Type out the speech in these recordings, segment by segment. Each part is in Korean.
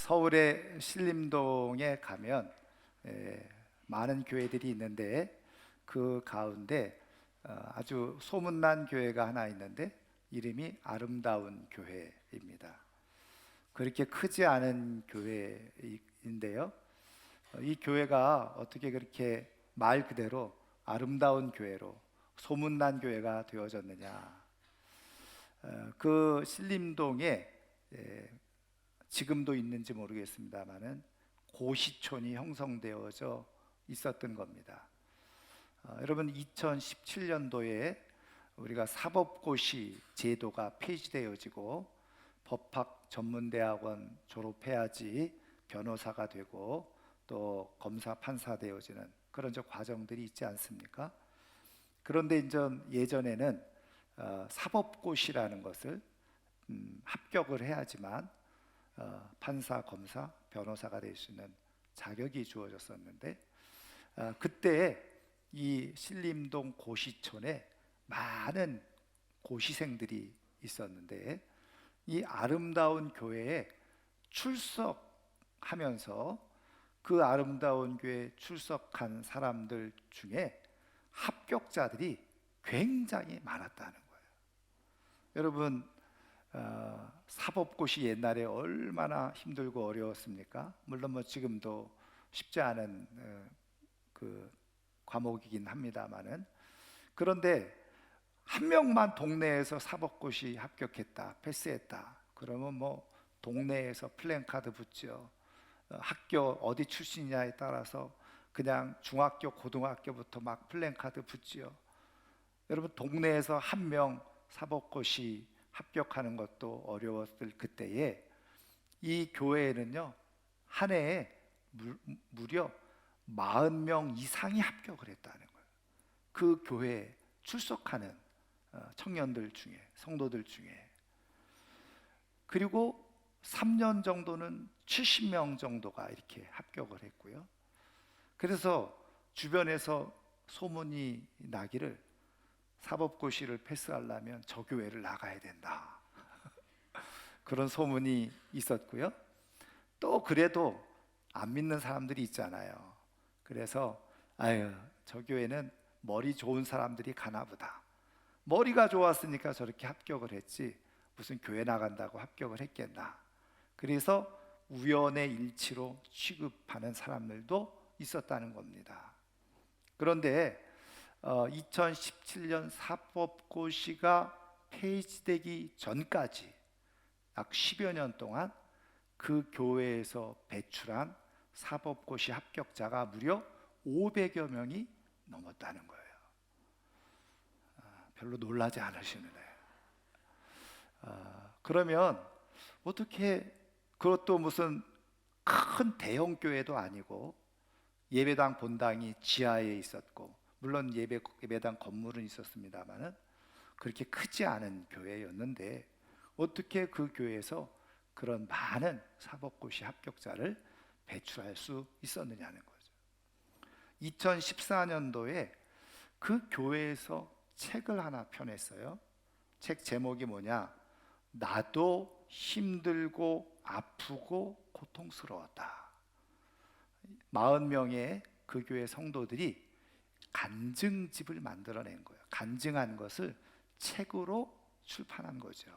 서울의 신림동에 가면 많은 교회들이 있는데 그 가운데 아주 소문난 교회가 하나 있는데 이름이 아름다운 교회입니다. 그렇게 크지 않은 교회인데요. 이 교회가 어떻게 그렇게 말 그대로 아름다운 교회로 소문난 교회가 되어졌느냐? 그 신림동에 지금도 있는지 모르겠습니다만은 고시촌이 형성되어져 있었던 겁니다. 여러분 2017년도에 우리가 사법고시 제도가 폐지되어지고 법학 전문대학원 졸업해야지 변호사가 되고 또 검사 판사 되어지는 그런 과정들이 있지 않습니까? 그런데 이제 예전에는 사법고시라는 것을 합격을 해야지만 판사, 검사, 변호사가 될 수 있는 자격이 주어졌었는데 그때 이 신림동 고시촌에 많은 고시생들이 있었는데 이 아름다운 교회에 출석하면서 그 아름다운 교회에 출석한 사람들 중에 합격자들이 굉장히 많았다는 거예요. 여러분 사법고시 옛날에 얼마나 힘들고 어려웠습니까? 물론 뭐 지금도 쉽지 않은 그 과목이긴 합니다만은, 그런데 한 명만 동네에서 사법고시 합격했다, 패스했다 그러면 뭐 동네에서 플랜카드 붙죠. 학교 어디 출신이냐에 따라서 그냥 중학교, 고등학교부터 막 플랜카드 붙지요. 여러분 동네에서 한 명 사법고시 합격하는 것도 어려웠을 그때에 이 교회에는요 한 해에 무려 40명 이상이 합격을 했다는 거예요. 그 교회에 출석하는 청년들 중에, 성도들 중에. 그리고 3년 정도는 70명 정도가 이렇게 합격을 했고요. 그래서 주변에서 소문이 나기를 사법고시를 패스하려면 저 교회를 나가야 된다 그런 소문이 있었고요. 또 그래도 안 믿는 사람들이 있잖아요. 그래서 아유 저 교회는 머리 좋은 사람들이 가나 보다, 머리가 좋았으니까 저렇게 합격을 했지 무슨 교회 나간다고 합격을 했겠나. 그래서 우연의 일치로 취급하는 사람들도 있었다는 겁니다. 그런데 2017년 사법고시가 폐지되기 전까지 약 10여 년 동안 그 교회에서 배출한 사법고시 합격자가 무려 500여 명이 넘었다는 거예요. 별로 놀라지 않으시는데 그러면 어떻게, 그것도 무슨 큰 대형 교회도 아니고 예배당 본당이 지하에 있었고, 물론 예배당 건물은 있었습니다만은 그렇게 크지 않은 교회였는데 어떻게 그 교회에서 그런 많은 사법고시 합격자를 배출할 수 있었느냐는 거죠. 2014년도에 그 교회에서 책을 하나 펴냈어요. 책 제목이 뭐냐? 나도 힘들고 아프고 고통스러웠다. 40명의 그 교회 성도들이 간증집을 만들어낸 거예요. 간증한 것을 책으로 출판한 거죠.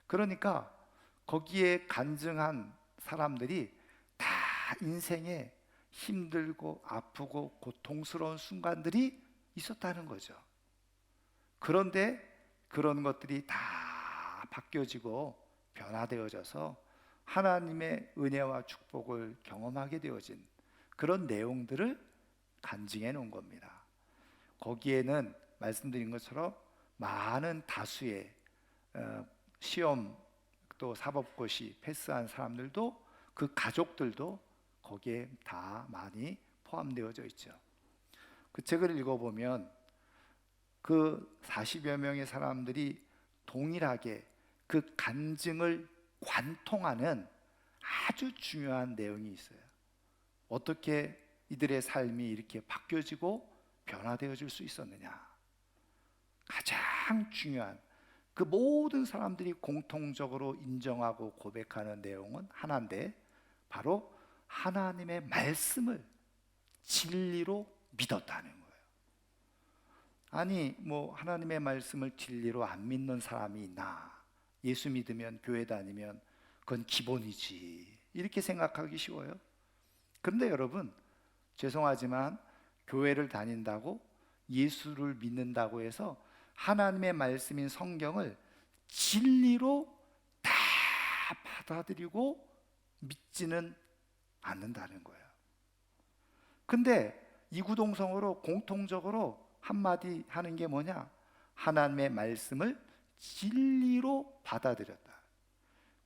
그러니까 거기에 간증한 사람들이 다 인생에 힘들고 아프고 고통스러운 순간들이 있었다는 거죠. 그런데 그런 것들이 다 바뀌어지고 변화되어져서 하나님의 은혜와 축복을 경험하게 되어진 그런 내용들을 간증해 놓은 겁니다. 거기에는 말씀드린 것처럼 많은 다수의 시험 또 사법고시 패스한 사람들도, 그 가족들도 거기에 다 많이 포함되어져 있죠. 그 책을 읽어보면 그 40여 명의 사람들이 동일하게 그 간증을 관통하는 아주 중요한 내용이 있어요. 어떻게 이들의 삶이 이렇게 바뀌어지고 변화되어질 수 있었느냐. 가장 중요한 그 모든 사람들이 공통적으로 인정하고 고백하는 내용은 하나인데, 바로 하나님의 말씀을 진리로 믿었다는 거예요. 아니, 뭐 하나님의 말씀을 진리로 안 믿는 사람이 있나? 예수 믿으면, 교회 다니면 그건 기본이지, 이렇게 생각하기 쉬워요. 그런데 여러분, 죄송하지만 교회를 다닌다고, 예수를 믿는다고 해서 하나님의 말씀인 성경을 진리로 다 받아들이고 믿지는 않는다는 거예요. 근데 이구동성으로 공통적으로 한마디 하는 게 뭐냐? 하나님의 말씀을 진리로 받아들였다.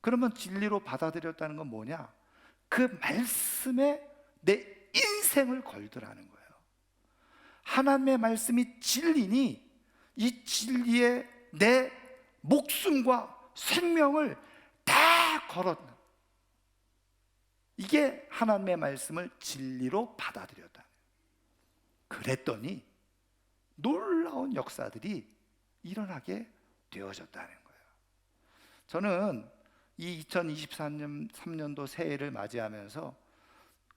그러면 진리로 받아들였다는 건 뭐냐? 그 말씀에 내 인생을 걸더라는 거예요. 하나님의 말씀이 진리니 이 진리에 내 목숨과 생명을 다 걸었다. 이게 하나님의 말씀을 진리로 받아들였다. 그랬더니 놀라운 역사들이 일어나게 되어졌다는 거예요. 저는 이 2023년도 새해를 맞이하면서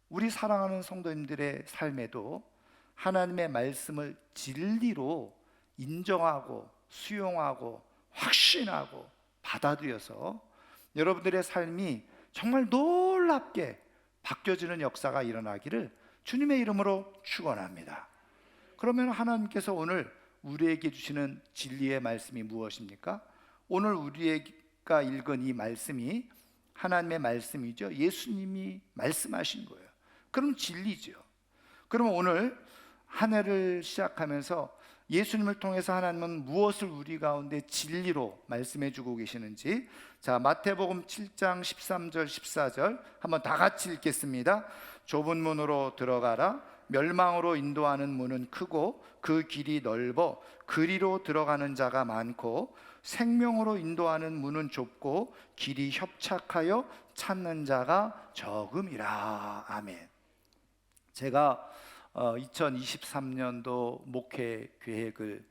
우리 사랑하는 성도님들의 삶에도 하나님의 말씀을 진리로 인정하고 수용하고 확신하고 받아들여서 여러분들의 삶이 정말 놀랍게 바뀌어지는 역사가 일어나기를 주님의 이름으로 축원합니다. 그러면 하나님께서 오늘 우리에게 주시는 진리의 말씀이 무엇입니까? 오늘 우리가 읽은 이 말씀이 하나님의 말씀이죠. 예수님이 말씀하신 거예요. 그럼 진리죠. 그러면 오늘 한 해를 시작하면서 예수님을 통해서 하나님은 무엇을 우리 가운데 진리로 말씀해 주고 계시는지, 자, 마태복음 7장 13절 14절 한번 다 같이 읽겠습니다. 좁은 문으로 들어가라. 멸망으로 인도하는 문은 크고 그 길이 넓어 그리로 들어가는 자가 많고, 생명으로 인도하는 문은 좁고 길이 협착하여 찾는 자가 적음이라. 아멘. 제가 2023년도 목회 계획을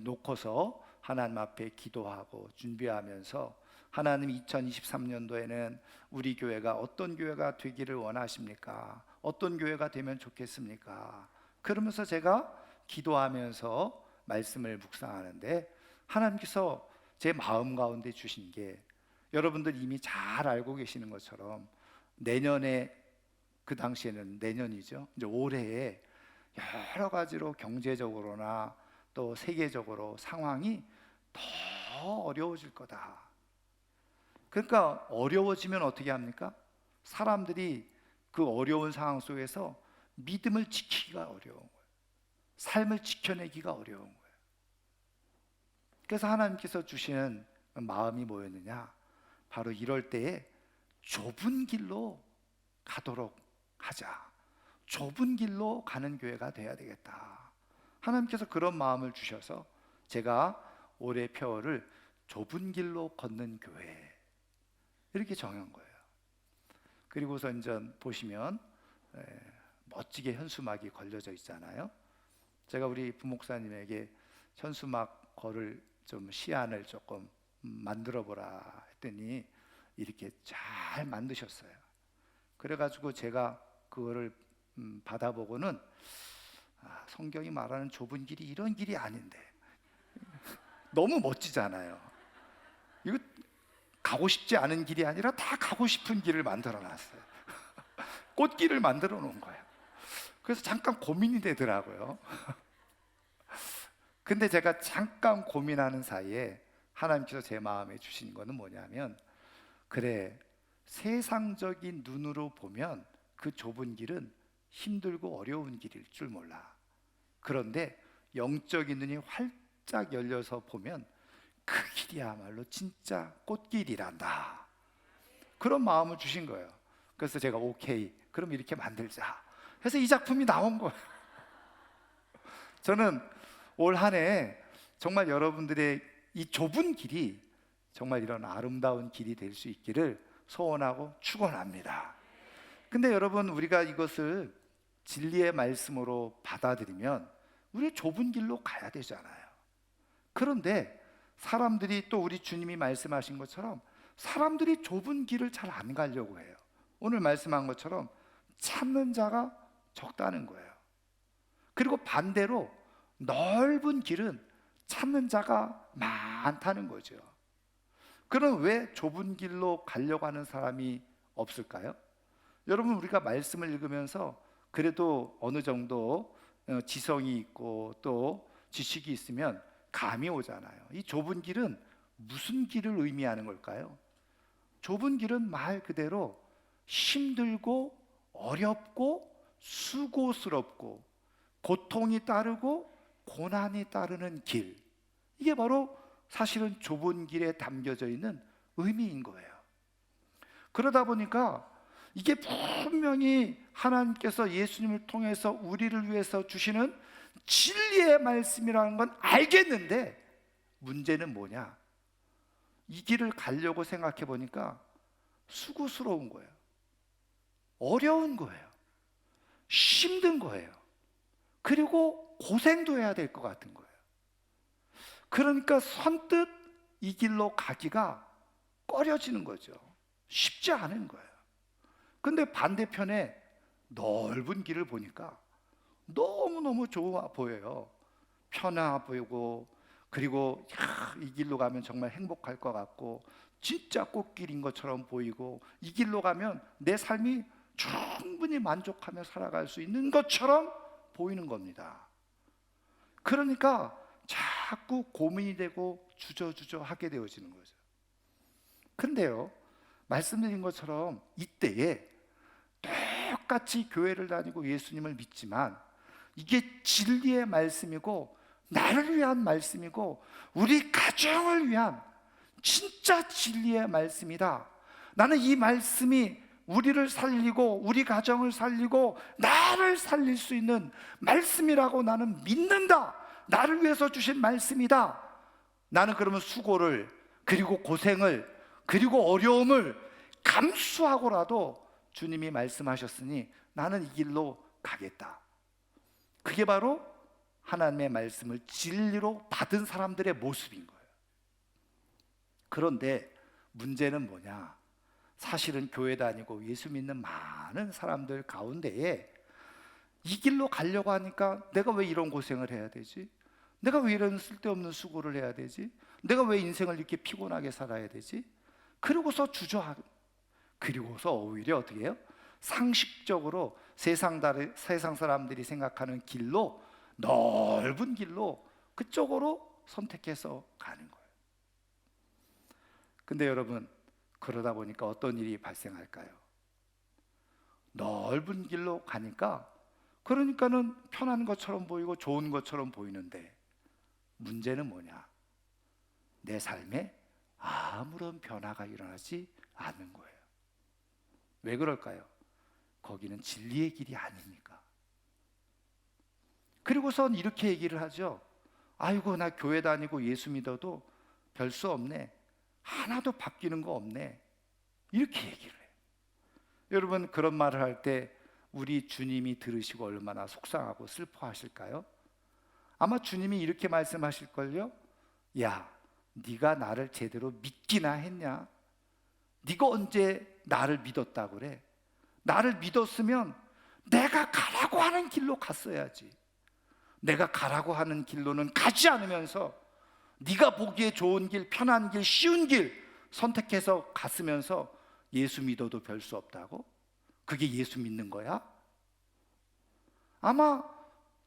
놓고서 하나님 앞에 기도하고 준비하면서, 하나님 2023년도에는 우리 교회가 어떤 교회가 되기를 원하십니까? 어떤 교회가 되면 좋겠습니까? 그러면서 제가 기도하면서 말씀을 묵상하는데, 하나님께서 제 마음 가운데 주신 게, 여러분들 이미 잘 알고 계시는 것처럼 내년에, 그 당시에는 내년이죠, 이제 올해에 여러 가지로 경제적으로나 또 세계적으로 상황이 더 어려워질 거다. 그러니까 어려워지면 어떻게 합니까? 사람들이 그 어려운 상황 속에서 믿음을 지키기가 어려운 거예요. 삶을 지켜내기가 어려운 거예요. 그래서 하나님께서 주시는 마음이 뭐였느냐? 바로 이럴 때에 좁은 길로 가도록 하자. 좁은 길로 가는 교회가 돼야 되겠다. 하나님께서 그런 마음을 주셔서 제가 올해 표어를 좁은 길로 걷는 교회, 이렇게 정한 거예요. 그리고서 이제 보시면 멋지게 현수막이 걸려져 있잖아요. 제가 우리 부목사님에게 현수막 걸을 좀 시안을 조금 만들어 보라 했더니 이렇게 잘 만드셨어요. 그래가지고 제가 그거를 받아보고는, 성경이 말하는 좁은 길이 이런 길이 아닌데, 너무 멋지잖아요. 이거 가고 싶지 않은 길이 아니라 다 가고 싶은 길을 만들어 놨어요. 꽃길을 만들어 놓은 거예요. 그래서 잠깐 고민이 되더라고요. 근데 제가 잠깐 고민하는 사이에 하나님께서 제 마음에 주신 거는 뭐냐면, 그래, 세상적인 눈으로 보면 그 좁은 길은 힘들고 어려운 길일 줄 몰라. 그런데 영적인 눈이 활짝 열려서 보면 그 길이야말로 진짜 꽃길이란다. 그런 마음을 주신 거예요. 그래서 제가 오케이, 그럼 이렇게 만들자 해서 이 작품이 나온 거예요. 저는 올 한 해 정말 여러분들의 이 좁은 길이 정말 이런 아름다운 길이 될 수 있기를 소원하고 축원합니다. 근데 여러분, 우리가 이것을 진리의 말씀으로 받아들이면 우리 좁은 길로 가야 되잖아요. 그런데 사람들이 또 우리 주님이 말씀하신 것처럼 사람들이 좁은 길을 잘 안 가려고 해요. 오늘 말씀한 것처럼 찾는 자가 적다는 거예요. 그리고 반대로 넓은 길은 찾는 자가 많다는 거죠. 그럼 왜 좁은 길로 가려고 하는 사람이 없을까요? 여러분, 우리가 말씀을 읽으면서 그래도 어느 정도 지성이 있고 또 지식이 있으면 감이 오잖아요. 이 좁은 길은 무슨 길을 의미하는 걸까요? 좁은 길은 말 그대로 힘들고 어렵고 수고스럽고 고통이 따르고 고난이 따르는 길, 이게 바로 사실은 좁은 길에 담겨져 있는 의미인 거예요. 그러다 보니까 이게 분명히 하나님께서 예수님을 통해서 우리를 위해서 주시는 진리의 말씀이라는 건 알겠는데, 문제는 뭐냐? 이 길을 가려고 생각해 보니까 수고스러운 거예요. 어려운 거예요. 힘든 거예요. 그리고 고생도 해야 될 것 같은 거예요. 그러니까 선뜻 이 길로 가기가 꺼려지는 거죠. 쉽지 않은 거예요. 근데 반대편에 넓은 길을 보니까 너무너무 좋아 보여요. 편해 보이고, 그리고 이 길로 가면 정말 행복할 것 같고, 진짜 꽃길인 것처럼 보이고, 이 길로 가면 내 삶이 충분히 만족하며 살아갈 수 있는 것처럼 보이는 겁니다. 그러니까 자꾸 고민이 되고 주저주저 하게 되어지는 거죠. 근데요, 말씀드린 것처럼 이때에 똑같이 교회를 다니고 예수님을 믿지만 이게 진리의 말씀이고 나를 위한 말씀이고 우리 가정을 위한 진짜 진리의 말씀이다. 나는 이 말씀이 우리를 살리고 우리 가정을 살리고 나를 살릴 수 있는 말씀이라고 나는 믿는다. 나를 위해서 주신 말씀이다. 나는 그러면 수고를, 그리고 고생을, 그리고 어려움을 감수하고라도 주님이 말씀하셨으니 나는 이 길로 가겠다. 그게 바로 하나님의 말씀을 진리로 받은 사람들의 모습인 거예요. 그런데 문제는 뭐냐? 사실은 교회 다니고 예수 믿는 많은 사람들 가운데에 이 길로 가려고 하니까 내가 왜 이런 고생을 해야 되지? 내가 왜 이런 쓸데없는 수고를 해야 되지? 내가 왜 인생을 이렇게 피곤하게 살아야 되지? 그러고서 그리고서 오히려 어떻게 해요? 상식적으로 세상 사람들이 생각하는 길로, 넓은 길로 그쪽으로 선택해서 가는 거예요. 근데 여러분, 그러다 보니까 어떤 일이 발생할까요? 넓은 길로 가니까 그러니까는 편한 것처럼 보이고 좋은 것처럼 보이는데, 문제는 뭐냐? 내 삶에 아무런 변화가 일어나지 않는 거예요. 왜 그럴까요? 거기는 진리의 길이 아니니까. 그리고선 이렇게 얘기를 하죠. 아이고, 나 교회 다니고 예수 믿어도 별 수 없네. 하나도 바뀌는 거 없네. 이렇게 얘기를 해요. 여러분, 그런 말을 할 때 우리 주님이 들으시고 얼마나 속상하고 슬퍼하실까요? 아마 주님이 이렇게 말씀하실걸요. 야, 네가 나를 제대로 믿기나 했냐? 네가 언제 나를 믿었다고 그래? 나를 믿었으면 내가 가라고 하는 길로 갔어야지. 내가 가라고 하는 길로는 가지 않으면서 네가 보기에 좋은 길, 편한 길, 쉬운 길 선택해서 갔으면서 예수 믿어도 별 수 없다고? 그게 예수 믿는 거야? 아마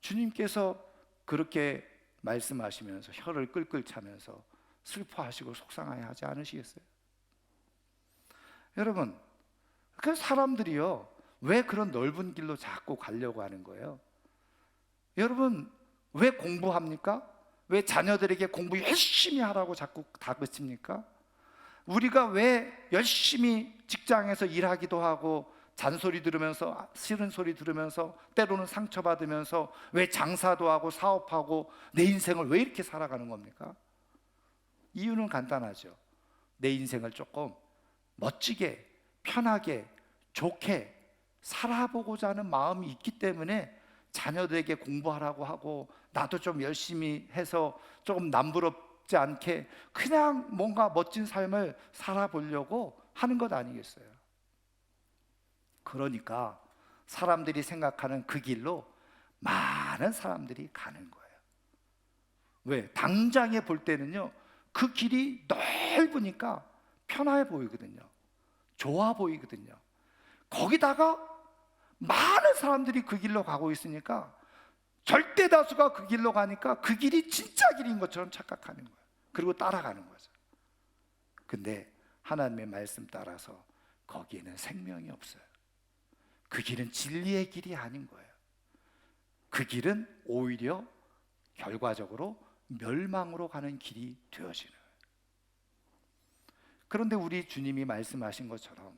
주님께서 그렇게 말씀하시면서 혀를 끌끌 차면서 슬퍼하시고 속상해하지 않으시겠어요? 여러분, 그 사람들이요, 왜 그런 넓은 길로 자꾸 가려고 하는 거예요? 여러분, 왜 공부합니까? 왜 자녀들에게 공부 열심히 하라고 자꾸 다그칩니까? 우리가 왜 열심히 직장에서 일하기도 하고 잔소리 들으면서, 싫은 소리 들으면서, 때로는 상처받으면서 왜 장사도 하고 사업하고 내 인생을 왜 이렇게 살아가는 겁니까? 이유는 간단하죠. 내 인생을 조금 멋지게, 편하게, 좋게 살아보고자 하는 마음이 있기 때문에 자녀들에게 공부하라고 하고 나도 좀 열심히 해서 조금 남부럽 적지 않게 그냥 뭔가 멋진 삶을 살아보려고 하는 것 아니겠어요? 그러니까 사람들이 생각하는 그 길로 많은 사람들이 가는 거예요. 왜? 당장에 볼 때는요, 그 길이 넓으니까 편해 보이거든요. 좋아 보이거든요. 거기다가 많은 사람들이 그 길로 가고 있으니까 절대 다수가 그 길로 가니까 그 길이 진짜 길인 것처럼 착각하는 거예요. 그리고 따라가는 거죠. 근데 하나님의 말씀 따라서 거기에는 생명이 없어요. 그 길은 진리의 길이 아닌 거예요. 그 길은 오히려 결과적으로 멸망으로 가는 길이 되어지는 거예요. 그런데 우리 주님이 말씀하신 것처럼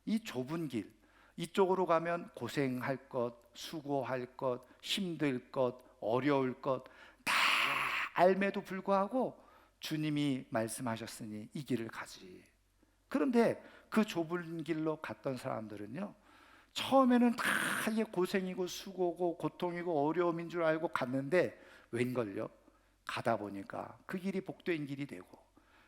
이 좁은 길, 이쪽으로 가면 고생할 것, 수고할 것, 힘들 것, 어려울 것 다 알매도 불구하고 주님이 말씀하셨으니 이 길을 가지. 그런데 그 좁은 길로 갔던 사람들은요, 처음에는 다 이게 고생이고 수고고 고통이고 어려움인 줄 알고 갔는데 웬걸요? 가다 보니까 그 길이 복된 길이 되고,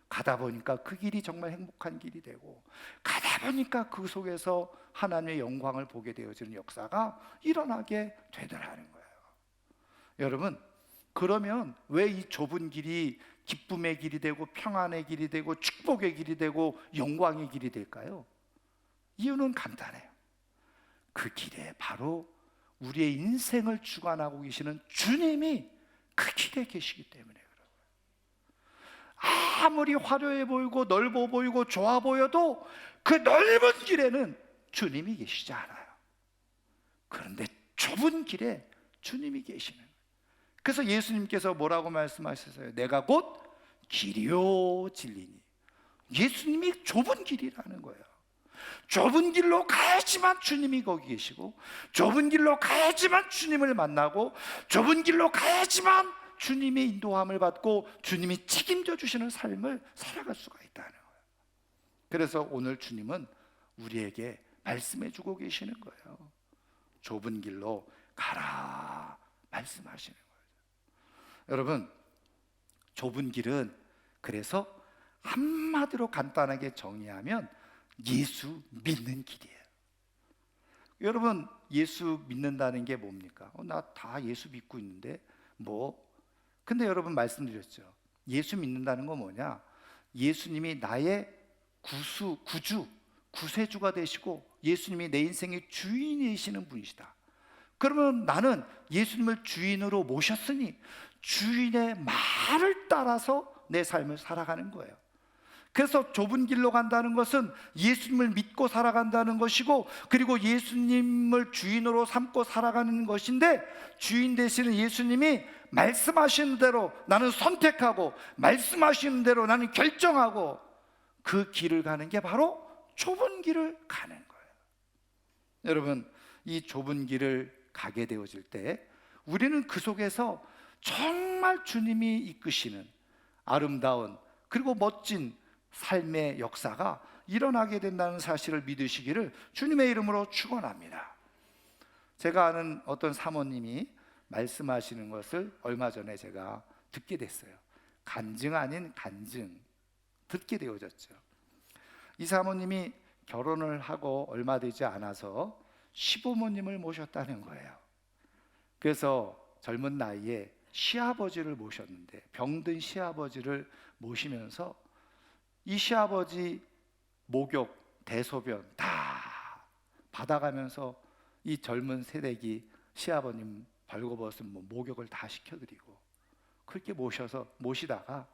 가다 보니까 그 길이 정말 행복한 길이 되고, 가다 보니까 그 속에서 하나님의 영광을 보게 되어지는 역사가 일어나게 되더라는 거예요. 여러분, 그러면 왜 이 좁은 길이 기쁨의 길이 되고 평안의 길이 되고 축복의 길이 되고 영광의 길이 될까요? 이유는 간단해요. 그 길에 바로 우리의 인생을 주관하고 계시는 주님이 그 길에 계시기 때문에 그래요. 아무리 화려해 보이고 넓어 보이고 좋아 보여도 그 넓은 길에는 주님이 계시지 않아요. 그런데 좁은 길에 주님이 계시는 거예요. 그래서 예수님께서 뭐라고 말씀하셨어요? 내가 곧 길이요 진리니. 예수님이 좁은 길이라는 거예요. 좁은 길로 가야지만 주님이 거기 계시고, 좁은 길로 가야지만 주님을 만나고, 좁은 길로 가야지만 주님의 인도함을 받고 주님이 책임져 주시는 삶을 살아갈 수가 있다는 거예요. 그래서 오늘 주님은 우리에게 말씀해 주고 계시는 거예요. 좁은 길로 가라 말씀하시는 거예요. 여러분, 좁은 길은 그래서 한마디로 간단하게 정의하면 예수 믿는 길이에요. 여러분, 예수 믿는다는 게 뭡니까? 나 다 예수 믿고 있는데 근데 여러분 말씀드렸죠. 예수 믿는다는 건 뭐냐? 예수님이 나의 구주, 구세주가 되시고 예수님이 내 인생의 주인이시는 분이시다. 그러면 나는 예수님을 주인으로 모셨으니 주인의 말을 따라서 내 삶을 살아가는 거예요. 그래서 좁은 길로 간다는 것은 예수님을 믿고 살아간다는 것이고, 그리고 예수님을 주인으로 삼고 살아가는 것인데, 주인 되시는 예수님이 말씀하시는 대로 나는 선택하고 말씀하시는 대로 나는 결정하고 그 길을 가는 게 바로 좁은 길을 가는 거예요. 여러분, 이 좁은 길을 가게 되어질 때 우리는 그 속에서 정말 주님이 이끄시는 아름다운 그리고 멋진 삶의 역사가 일어나게 된다는 사실을 믿으시기를 주님의 이름으로 축원합니다. 제가 아는 어떤 사모님이 말씀하시는 것을 얼마 전에 제가 듣게 됐어요. 간증 아닌 간증 듣게 되어졌죠. 이 사모님이 결혼을 하고 얼마 되지 않아서 시부모님을 모셨다는 거예요. 그래서 젊은 나이에 시아버지를 모셨는데, 병든 시아버지를 모시면서 이 시아버지 목욕, 대소변 다 받아가면서 이 젊은 새댁이 시아버님 벌거벗은 목욕을 다 시켜드리고 그렇게 모시다가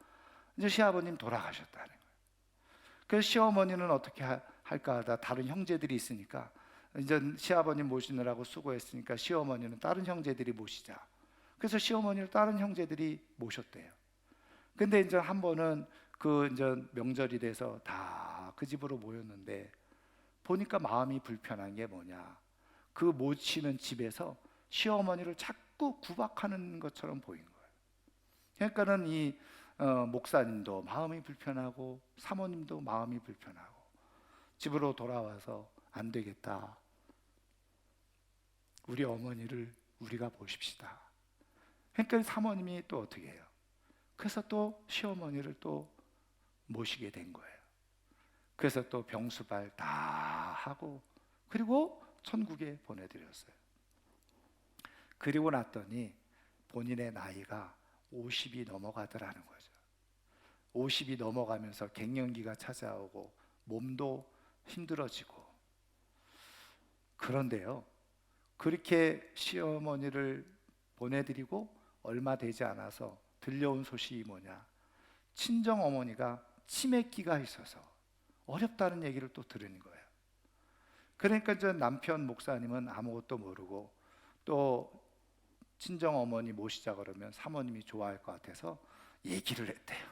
이제 시아버님 돌아가셨다는 거예요. 그래서 시어머니는 어떻게 할까 하다 다른 형제들이 있으니까 이제 시아버님 모시느라고 수고했으니까 시어머니는 다른 형제들이 모시자. 그래서 시어머니를 다른 형제들이 모셨대요. 근데 이제 한 번은 이제 명절이 돼서 다 그 집으로 모였는데 보니까 마음이 불편한 게 뭐냐, 그 모시는 집에서 시어머니를 자꾸 구박하는 것처럼 보인 거예요. 그러니까는 이 목사님도 마음이 불편하고 사모님도 마음이 불편하고 집으로 돌아와서 안 되겠다, 우리 어머니를 우리가 모십시다. 그러니까 사모님이 또 어떻게 해요? 그래서 또 시어머니를 또 모시게 된 거예요. 그래서 또 병수발 다 하고 그리고 천국에 보내드렸어요. 그리고 났더니 본인의 나이가 50이 넘어가더라는 거죠. 50이 넘어가면서 갱년기가 찾아오고 몸도 힘들어지고. 그런데요, 그렇게 시어머니를 보내드리고 얼마 되지 않아서 들려온 소식이 뭐냐, 친정어머니가 치매기가 있어서 어렵다는 얘기를 또 들은 거예요. 그러니까 저 남편 목사님은 아무것도 모르고 또 친정어머니 모시자 그러면 사모님이 좋아할 것 같아서 얘기를 했대요.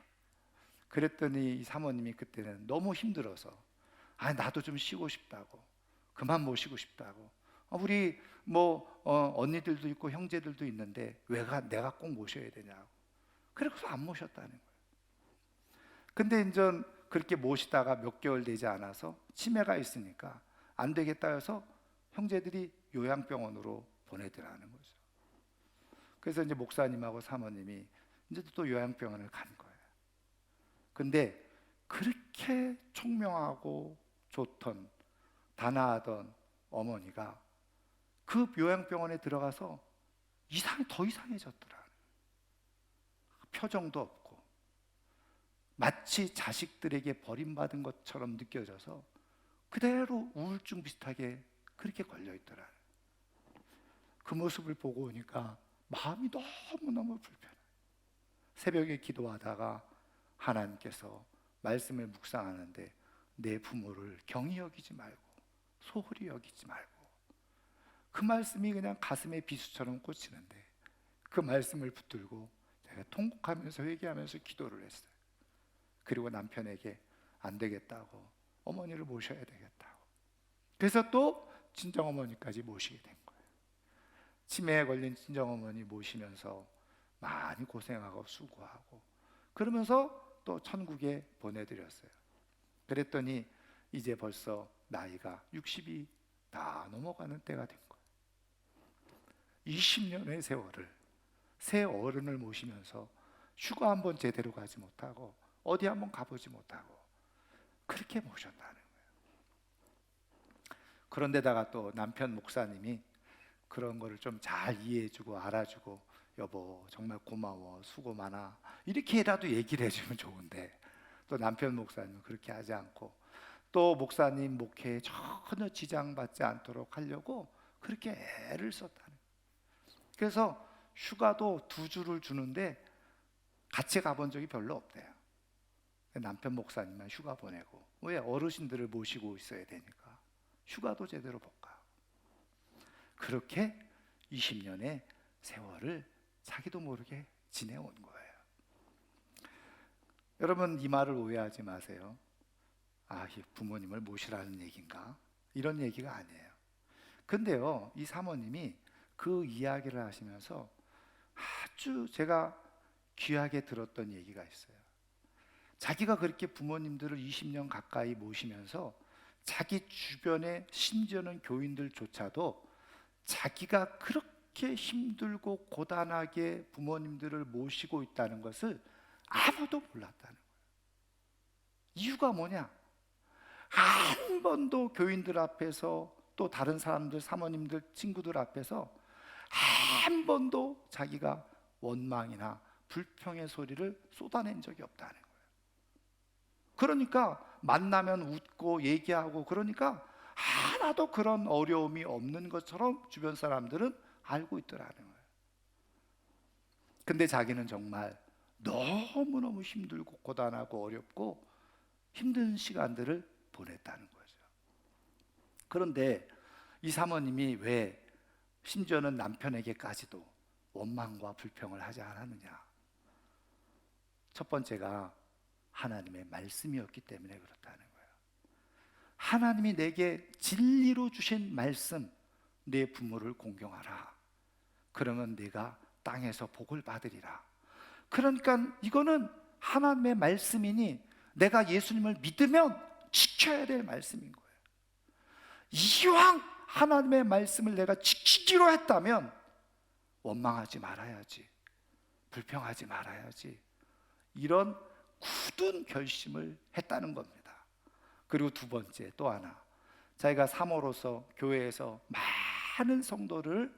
그랬더니 이 사모님이 그때는 너무 힘들어서 나도 좀 쉬고 싶다고, 그만 모시고 싶다고, 우리 언니들도 있고 형제들도 있는데 왜 내가 꼭 모셔야 되냐고, 그래서 안 모셨다는 거예요. 근데 이제 그렇게 모시다가 몇 개월 되지 않아서 치매가 있으니까 안 되겠다 해서 형제들이 요양병원으로 보내더라는 거죠. 그래서 이제 목사님하고 사모님이 이제 또 요양병원을 간 거예요. 근데 그렇게 총명하고 좋던 단아하던 어머니가 그 요양병원에 들어가서 더 이상해졌더라. 표정도 없고 마치 자식들에게 버림받은 것처럼 느껴져서 그대로 우울증 비슷하게 그렇게 걸려있더라. 그 모습을 보고 오니까 마음이 너무너무 불편해. 새벽에 기도하다가 하나님께서 말씀을 묵상하는데 내 부모를 경히 여기지 말고 소홀히 여기지 말고, 그 말씀이 그냥 가슴에 비수처럼 꽂히는데 그 말씀을 붙들고 제가 통곡하면서 회개하면서 기도를 했어요. 그리고 남편에게 안 되겠다고, 어머니를 모셔야 되겠다고, 그래서 또 친정어머니까지 모시게 된 거예요. 치매에 걸린 친정어머니 모시면서 많이 고생하고 수고하고 그러면서 또 천국에 보내드렸어요. 그랬더니 이제 벌써 나이가 60이 다 넘어가는 때가 된 거예요. 20년의 세월을 새 어른을 모시면서 휴가 한번 제대로 가지 못하고 어디 한번 가보지 못하고 그렇게 모셨다는 거예요. 그런데다가 또 남편 목사님이 그런 거를 좀 잘 이해해주고 알아주고, 여보 정말 고마워, 수고 많아, 이렇게라도 얘기를 해주면 좋은데 또 남편 목사님은 그렇게 하지 않고 또 목사님 목회에 전혀 지장받지 않도록 하려고 그렇게 애를 썼다는 거예요. 그래서 휴가도 2주를 주는데 같이 가본 적이 별로 없대요. 남편 목사님만 휴가 보내고, 왜? 어르신들을 모시고 있어야 되니까 휴가도 제대로 못 가. 그렇게 20년의 세월을 자기도 모르게 지내온 거예요. 여러분, 이 말을 오해하지 마세요. 부모님을 모시라는 얘기인가? 이런 얘기가 아니에요. 근데요, 이 사모님이 그 이야기를 하시면서 아주 제가 귀하게 들었던 얘기가 있어요. 자기가 그렇게 부모님들을 20년 가까이 모시면서 자기 주변에 심지어는 교인들조차도 자기가 그렇게 힘들고 고단하게 부모님들을 모시고 있다는 것을 아무도 몰랐다는 거예요. 이유가 뭐냐? 한 번도 교인들 앞에서 또 다른 사람들, 사모님들, 친구들 앞에서 한 번도 자기가 원망이나 불평의 소리를 쏟아낸 적이 없다는 거예요. 그러니까 만나면 웃고 얘기하고, 그러니까 하나도 그런 어려움이 없는 것처럼 주변 사람들은 알고 있더라는 거예요. 근데 자기는 정말 너무너무 힘들고 고단하고 어렵고 힘든 시간들을 보냈다는 거죠. 그런데 이 사모님이 왜 심지어는 남편에게까지도 원망과 불평을 하지 않았느냐? 첫 번째가 하나님의 말씀이었기 때문에 그렇다는 거예요. 하나님이 내게 진리로 주신 말씀, 내 부모를 공경하라, 그러면 내가 땅에서 복을 받으리라. 그러니까 이거는 하나님의 말씀이니 내가 예수님을 믿으면 지켜야 될 말씀인 거예요. 이왕 하나님의 말씀을 내가 지키기로 했다면 원망하지 말아야지, 불평하지 말아야지, 이런 굳은 결심을 했다는 겁니다. 그리고 두 번째 또 하나, 자기가 사모로서 교회에서 많은 성도를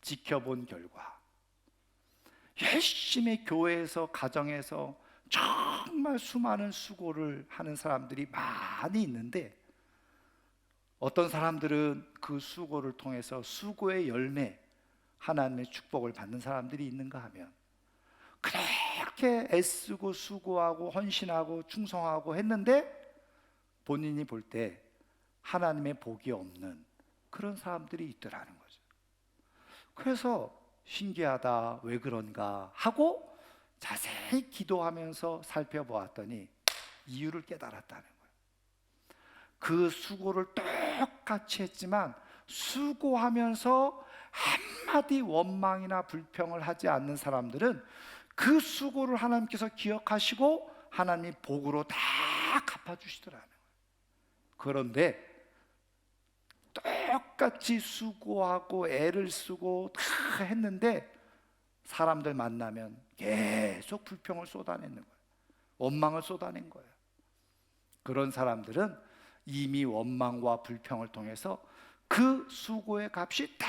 지켜본 결과 열심히 교회에서 가정에서 정말 수많은 수고를 하는 사람들이 많이 있는데, 어떤 사람들은 그 수고를 통해서 수고의 열매, 하나님의 축복을 받는 사람들이 있는가 하면, 그렇게 애쓰고 수고하고 헌신하고 충성하고 했는데 본인이 볼 때 하나님의 복이 없는 그런 사람들이 있더라는 거죠. 그래서 신기하다, 왜 그런가 하고 자세히 기도하면서 살펴보았더니 이유를 깨달았다는 거예요. 그 수고를 똑같이 했지만 수고하면서 한마디 원망이나 불평을 하지 않는 사람들은 그 수고를 하나님께서 기억하시고 하나님이 복으로 다 갚아주시더라는 거예요. 그런데 똑같이 수고하고 애를 쓰고 다 했는데 사람들 만나면 계속 불평을 쏟아내는 거예요. 원망을 쏟아낸 거예요. 그런 사람들은 이미 원망과 불평을 통해서 그 수고의 값이 다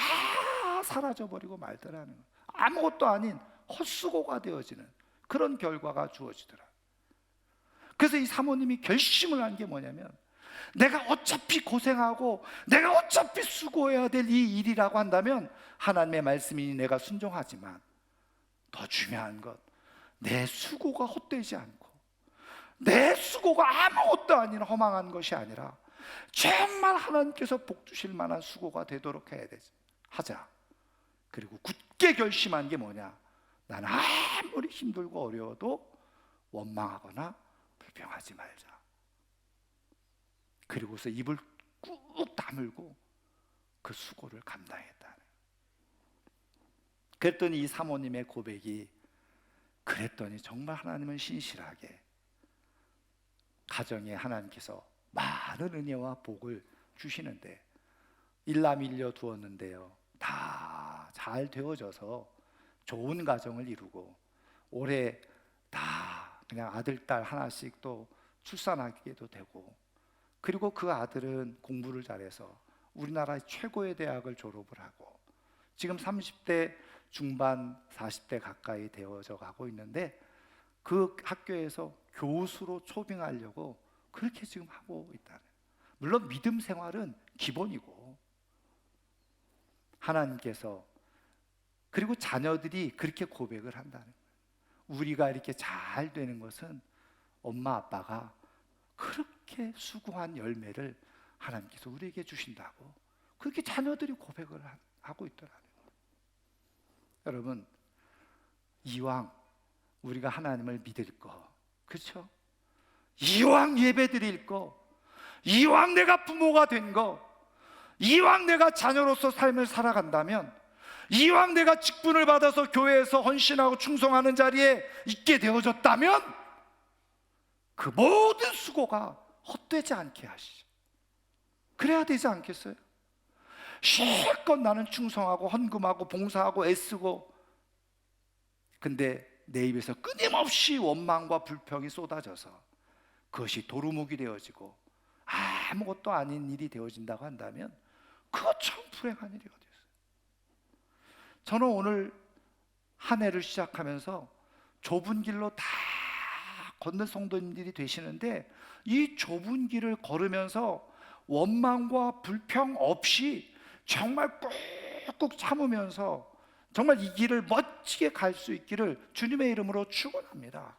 사라져버리고 말더라는 거예요. 아무것도 아닌 헛수고가 되어지는 그런 결과가 주어지더라. 그래서 이 사모님이 결심을 한 게 뭐냐면, 내가 어차피 고생하고 내가 어차피 수고해야 될 이 일이라고 한다면 하나님의 말씀이니 내가 순종하지만, 더 중요한 것, 내 수고가 헛되지 않고 내 수고가 아무것도 아닌 허망한 것이 아니라 정말 하나님께서 복 주실 만한 수고가 되도록 해야 되지, 하자. 그리고 굳게 결심한 게 뭐냐, 나는 아무리 힘들고 어려워도 원망하거나 불평하지 말자. 그리고서 입을 꾹 다물고 그 수고를 감당했다. 그랬더니 이 사모님의 고백이, 그랬더니 정말 하나님은 신실하게 가정에 하나님께서 많은 은혜와 복을 주시는데, 일남일녀 두었는데요, 다 잘 되어져서 좋은 가정을 이루고 올해 다 그냥 아들 딸 하나씩 또 출산하기도 되고, 그리고 그 아들은 공부를 잘해서 우리나라의 최고의 대학을 졸업을 하고 지금 30대 중반 40대 가까이 되어져 가고 있는데, 그 학교에서 교수로 초빙하려고 그렇게 지금 하고 있다는. 물론 믿음 생활은 기본이고 하나님께서, 그리고 자녀들이 그렇게 고백을 한다는 거예요. 우리가 이렇게 잘 되는 것은 엄마 아빠가 그렇게 수고한 열매를 하나님께서 우리에게 주신다고, 그렇게 자녀들이 고백을 하고 있더라는 거예요. 여러분, 이왕 우리가 하나님을 믿을 거, 그렇죠? 이왕 예배 드릴 거, 이왕 내가 부모가 된 거, 이왕 내가 자녀로서 삶을 살아간다면, 이왕 내가 직분을 받아서 교회에서 헌신하고 충성하는 자리에 있게 되어졌다면 그 모든 수고가 헛되지 않게 하시죠. 그래야 되지 않겠어요? 실컷 나는 충성하고 헌금하고 봉사하고 애쓰고, 근데 내 입에서 끊임없이 원망과 불평이 쏟아져서 그것이 도루묵이 되어지고 아무것도 아닌 일이 되어진다고 한다면 그거 참 불행한 일이 어디였어요. 저는 오늘 한 해를 시작하면서 좁은 길로 다 걷는 성도님들이 되시는데, 이 좁은 길을 걸으면서 원망과 불평 없이 정말 꾹꾹 참으면서 정말 이 길을 멋지게 갈 수 있기를 주님의 이름으로 축원합니다.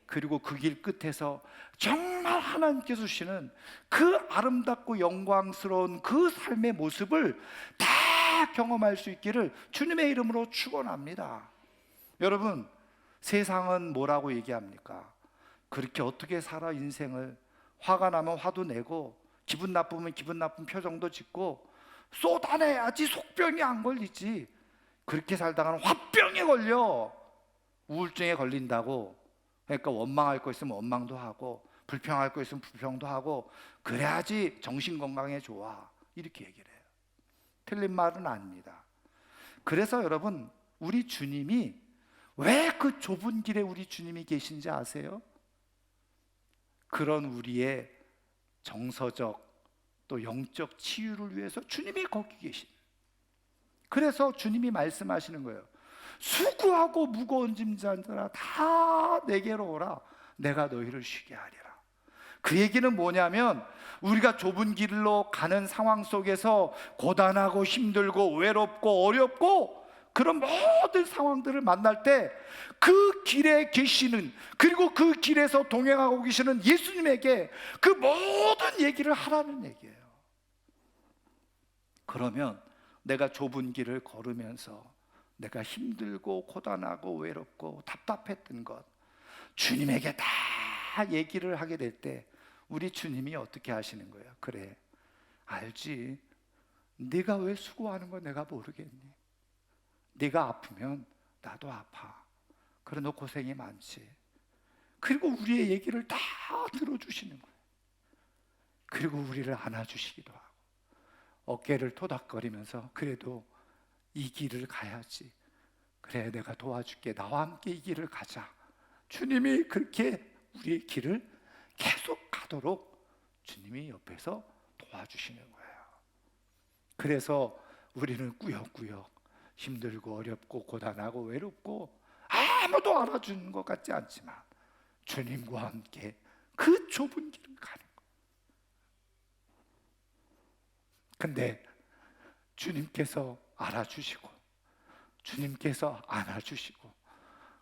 그리고 그 길 끝에서 정말 하나님께서 주시는 그 아름답고 영광스러운 그 삶의 모습을 다 경험할 수 있기를 주님의 이름으로 축원합니다. 여러분, 세상은 뭐라고 얘기합니까? 그렇게 어떻게 살아 인생을, 화가 나면 화도 내고 기분 나쁘면 기분 나쁜 표정도 짓고 쏟아내야지 속병이 안 걸리지, 그렇게 살다가는 화병에 걸려, 우울증에 걸린다고. 그러니까 원망할 거 있으면 원망도 하고 불평할 거 있으면 불평도 하고 그래야지 정신건강에 좋아, 이렇게 얘기를 해요. 틀린 말은 아닙니다. 그래서 여러분, 우리 주님이 왜 그 좁은 길에 우리 주님이 계신지 아세요? 그런 우리의 정서적 또 영적 치유를 위해서 주님이 거기 계신. 그래서 주님이 말씀하시는 거예요. 수고하고 무거운 짐 지는 자들아 다 내게로 오라. 내가 너희를 쉬게 하리라. 그 얘기는 뭐냐면 우리가 좁은 길로 가는 상황 속에서 고단하고 힘들고 외롭고 어렵고 그런 모든 상황들을 만날 때 그 길에 계시는, 그리고 그 길에서 동행하고 계시는 예수님에게 그 모든 얘기를 하라는 얘기예요. 그러면 내가 좁은 길을 걸으면서 내가 힘들고 고단하고 외롭고 답답했던 것 주님에게 다 얘기를 하게 될 때 우리 주님이 어떻게 하시는 거예요? 그래, 알지. 네가 왜 수고하는 거 내가 모르겠니? 네가 아프면 나도 아파. 그래, 너 고생이 많지. 그리고 우리의 얘기를 다 들어주시는 거예요. 그리고 우리를 안아주시기도 하고 어깨를 토닥거리면서 그래도 이 길을 가야지. 그래, 내가 도와줄게. 나와 함께 이 길을 가자. 주님이 그렇게 우리의 길을 계속 가도록 주님이 옆에서 도와주시는 거예요. 그래서 우리는 꾸역꾸역 힘들고 어렵고 고단하고 외롭고 아무도 알아주는 것 같지 않지만 주님과 함께 그 좁은 길을 가는 거예요. 근데 주님께서 알아주시고 주님께서 안아주시고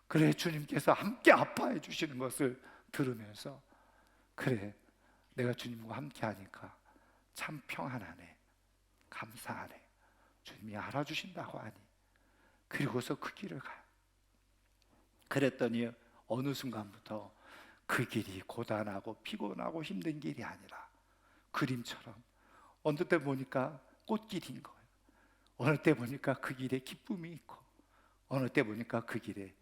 그래, 주님께서 함께 아파해 주시는 것을 들으면서 그래, 내가 주님과 함께 하니까 참 평안하네, 감사하네, 주님이 알아주신다고 하니. 그리고서 그 길을 가요. 그랬더니 어느 순간부터 그 길이 고단하고 피곤하고 힘든 길이 아니라 그림처럼 어느 때 보니까 꽃길인 거예요. 어느 때 보니까 그 길에 기쁨이 있고 어느 때 보니까 그 길에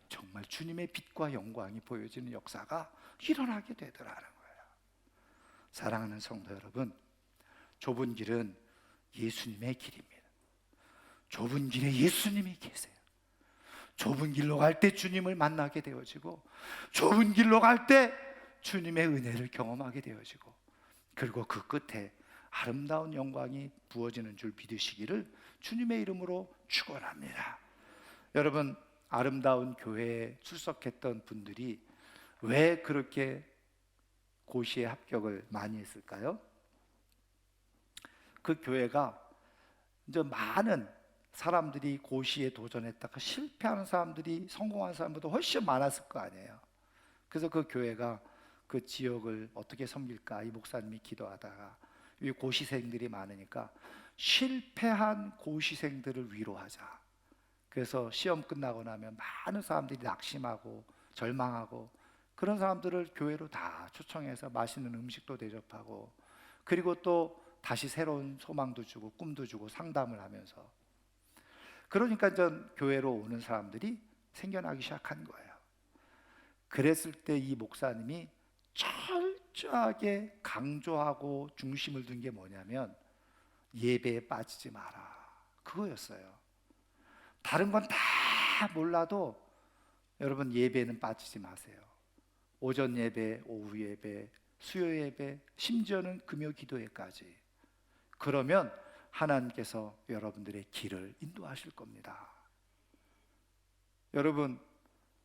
정말 주님의 빛과 영광이 보여지는 역사가 일어나게 되더라는 거예요. 사랑하는 성도 여러분, 좁은 길은 예수님의 길입니다. 좁은 길에 예수님이 계세요. 좁은 길로 갈 때 주님을 만나게 되어지고 좁은 길로 갈 때 주님의 은혜를 경험하게 되어지고 그리고 그 끝에 아름다운 영광이 부어지는 줄 믿으시기를 주님의 이름으로 축원합니다. 여러분, 아름다운 교회에 출석했던 분들이 왜 그렇게 고시에 합격을 많이 했을까요? 그 교회가 이제 많은 사람들이 고시에 도전했다가 실패하는 사람들이 성공한 사람보다 훨씬 많았을 거 아니에요. 그래서 그 교회가 그 지역을 어떻게 섬길까 이 목사님이 기도하다가 이 고시생들이 많으니까 실패한 고시생들을 위로하자. 그래서 시험 끝나고 나면 많은 사람들이 낙심하고 절망하고 그런 사람들을 교회로 다 초청해서 맛있는 음식도 대접하고 그리고 또 다시 새로운 소망도 주고 꿈도 주고 상담을 하면서 그러니까 전 교회로 오는 사람들이 생겨나기 시작한 거예요. 그랬을 때 이 목사님이 철저하게 강조하고 중심을 둔 게 뭐냐면 예배에 빠지지 마라, 그거였어요. 다른 건 다 몰라도 여러분 예배는 빠지지 마세요. 오전 예배, 오후 예배, 수요 예배, 심지어는 금요 기도회까지. 그러면 하나님께서 여러분들의 길을 인도하실 겁니다. 여러분,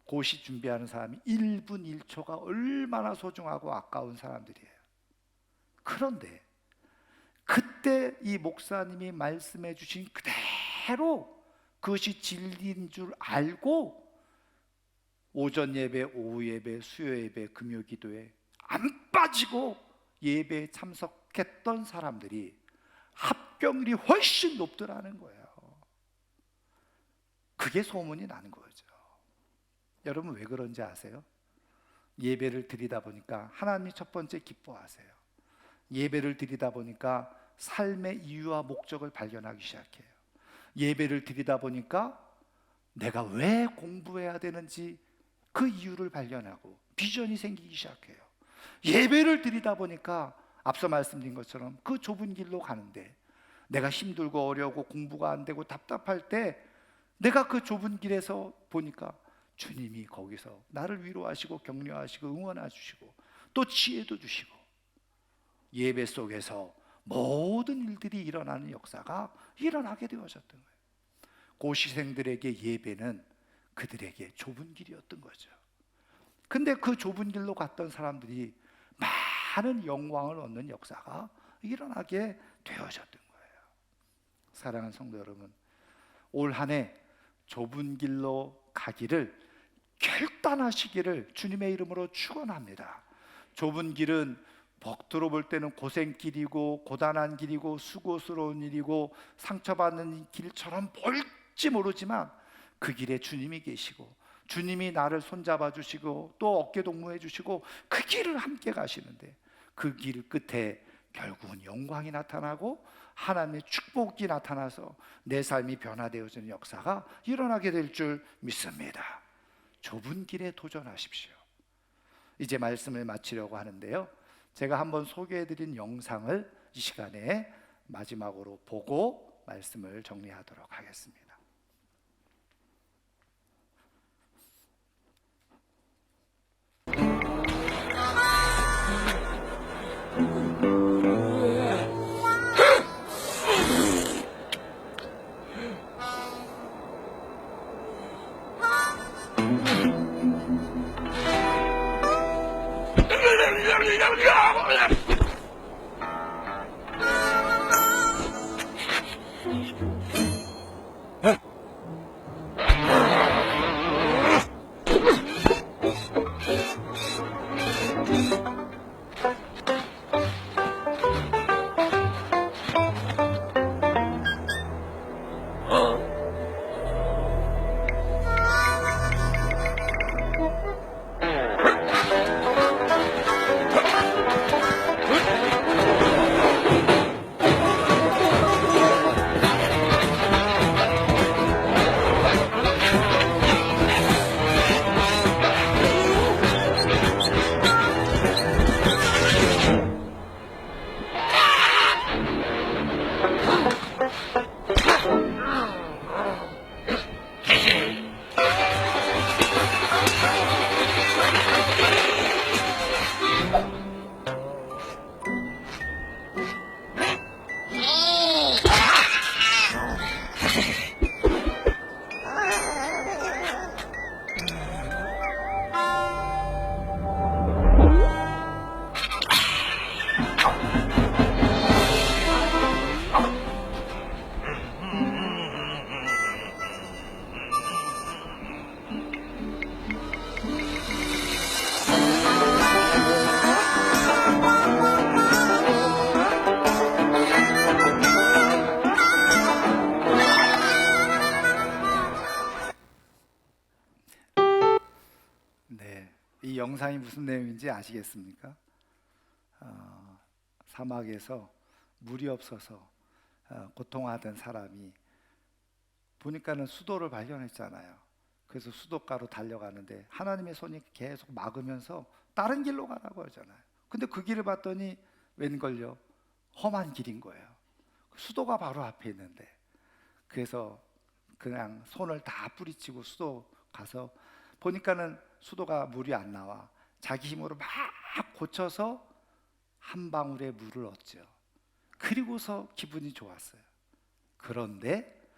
고시 준비하는 사람이 1분 1초가 얼마나 소중하고 아까운 사람들이에요. 그런데 그때 이 목사님이 말씀해 주신 그대로 그것이 진리인 줄 알고 오전 예배, 오후 예배, 수요 예배, 금요 기도에 안 빠지고 예배에 참석했던 사람들이 합격률이 훨씬 높더라는 거예요. 그게 소문이 나는 거죠. 여러분, 왜 그런지 아세요? 예배를 드리다 보니까 하나님이 첫 번째 기뻐하세요. 예배를 드리다 보니까 삶의 이유와 목적을 발견하기 시작해요. 예배를 드리다 보니까 내가 왜 공부해야 되는지 그 이유를 발견하고 비전이 생기기 시작해요. 예배를 드리다 보니까 앞서 말씀드린 것처럼 그 좁은 길로 가는데 내가 힘들고 어려우고 공부가 안 되고 답답할 때 내가 그 좁은 길에서 보니까 주님이 거기서 나를 위로하시고 격려하시고 응원해 주시고 또 지혜도 주시고 예배 속에서 모든 일들이 일어나는 역사가 일어나게 되어졌던 거예요. 고시생들에게 예배는 그들에게 좁은 길이었던 거죠. 근데 그 좁은 길로 갔던 사람들이 많은 영광을 얻는 역사가 일어나게 되어졌던 거예요. 사랑하는 성도 여러분, 올 한 해 좁은 길로 가기를 결단하시기를 주님의 이름으로 축원합니다. 좁은 길은 겉으로 볼 때는 고생길이고 고단한 길이고 수고스러운 일이고 상처받는 길처럼 보일지 모르지만 그 길에 주님이 계시고 주님이 나를 손잡아 주시고 또 어깨 동무해 주시고 그 길을 함께 가시는데 그 길 끝에 결국은 영광이 나타나고 하나님의 축복이 나타나서 내 삶이 변화되어지는 역사가 일어나게 될 줄 믿습니다. 좁은 길에 도전하십시오. 이제 말씀을 마치려고 하는데요, 제가 한번 소개해드린 영상을 이 시간에 마지막으로 보고 말씀을 정리하도록 하겠습니다. 이 영상이 무슨 내용인지 아시겠습니까? 사막에서 물이 없어서 고통하던 사람이 보니까는 수도를 발견했잖아요. 그래서 수도가로 달려가는데 하나님의 손이 계속 막으면서 다른 길로 가라고 하잖아요. 근데 그 길을 봤더니 웬걸요? 험한 길인 거예요. 수도가 바로 앞에 있는데, 그래서 그냥 손을 다 뿌리치고 수도 가서 보니까는 수도가 물이 안 나와. 자기 힘으로 막 고쳐서 한 방울의 물을 얻죠. 그리고서 기분이 좋았어요. 그런데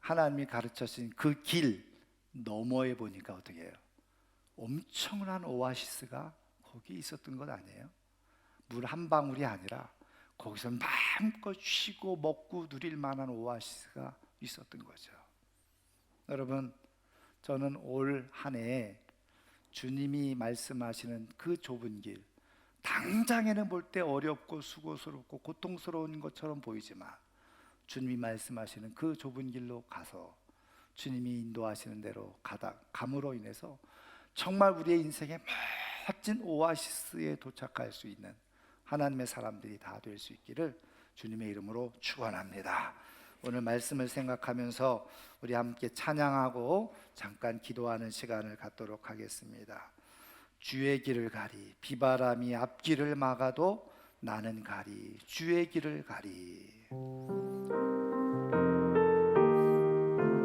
하나님이 가르쳐주신 그 길 너머에 보니까 어떻게 해요? 엄청난 오아시스가 거기 있었던 것 아니에요? 물 한 방울이 아니라 거기서 마음껏 쉬고 먹고 누릴 만한 오아시스가 있었던 거죠. 여러분, 저는 올 한 해 주님이 말씀하시는 그 좁은 길, 당장에는 볼 때 어렵고 수고스럽고 고통스러운 것처럼 보이지만 주님이 말씀하시는 그 좁은 길로 가서 주님이 인도하시는 대로 감으로 인해서 정말 우리의 인생의 멋진 오아시스에 도착할 수 있는 하나님의 사람들이 다 될 수 있기를 주님의 이름으로 축원합니다. 오늘 말씀을 생각하면서 우리 함께 찬양하고 잠깐 기도하는 시간을 갖도록 하겠습니다. 주의 길을 가리, 비바람이 앞길을 막아도 나는 가리, 주의 길을 가리.